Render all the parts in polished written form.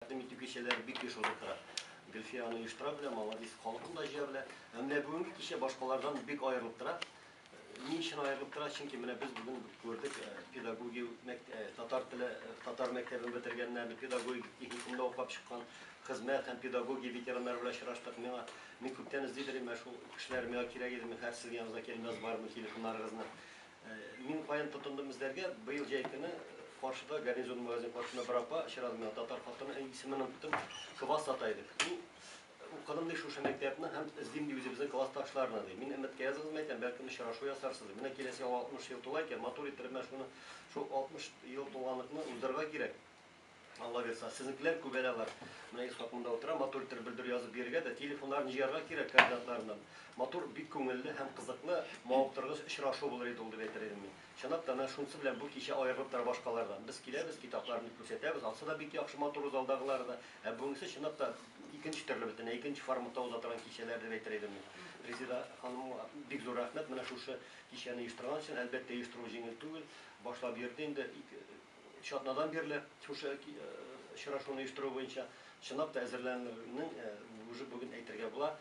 takdim ettiği kişiler bir kişi oldukları. Gülfiye Hanım uyuştura bile, Maladis halkın da jiya bile. Hem de bugünkü kişi başkalardan bir ayrılıptıra. Niçin ayrılıptıra? Çünkü biz bugün gördük pedagogi Tatar mektebini bitirgenler, pedagogik eğitimde okup çıkan hizmet hem pedagogi veteranlar bile şıraştık. Ben köpten izledirim, ben şu kişiler mea kirek edim, her sizin yanınıza kelimez var mı telefonlarınızla. Ben koyan tutundum izlerge, bu yıl ceykini karşıda garnizon magazin karşısında bırakpa, şırazmaya Tatar halkının ismini tutup kıvas sataydık. O kadın da şu mektebine hem izlediğim gibi bizim klas taşlarına da. Ben emet yazılım etken belki bir şaraşo yasarsız. Ben kilesi 60 yıl dolayken motor ittirme şu 60 yıl dolanlıkını uzdurga gerek. Allah versa sizinkiler kubelalar. Ben ilk kapımda oturan motor ittir bildir yazıp yerge de telefonlarını jiyarga gerek kandidatlarından. Motor bir köngülli hem kızıklı mağuktırgız şaraşo bulur edi oldu betiredim ben. Şanap da şunsı bilen bu kişi ayrılıplar başkalardan. Biz kileriz kitaplarını küsetemiz. Alsa da bir yakşı motor uzaldağılar da. Bugünkü şanap da ikinci türlü bitene, ikinci formatta uzatılan kişiler de betiredim. Rezida Hanım bir zor rahmet. Bana şu kişiyi uyuşturan için elbette uyuşturucu jengil değil. Başla bir yerden şatnadan biriyle şu şıraşonu uyuşturucu boyunca şınap da hazırlanırının bugün eğitirge bula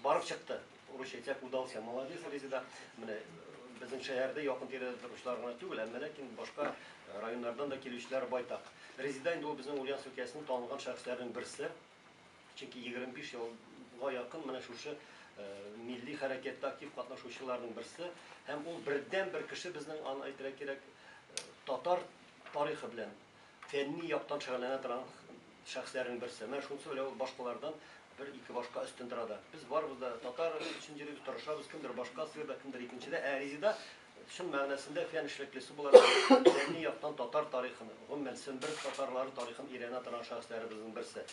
barıp çıktı. Oruç etecek udalsa maladis Rezida bizim şehirde yakın tirede duruşlarına değil, lakin başka rayonlardan da kelişler baytak. Rezida indi o bizim Ulyan Sülkesi'nin tanınan şahslarının birisi. Çünkü 25 yılga yakın mana şu milli harekette aktif katnaşuşçularının birisi. Hem o birden bir kişi bizden aytırak gerek Tatar tarihi bilen fenni yaptan şagalanan şahsların birisi. Ben şunu söyleyeyim başkalardan bir iki başka üstündürada. Biz var burada Tatar üçüncü turuşabız kimdir başka sırada kimdir ikincide erizide şun manasında fen işleklisi bular fenni yaptan Tatar tarihini, o melsin bir Tatarların tarihini İran'a taran şahsları bizim birisi.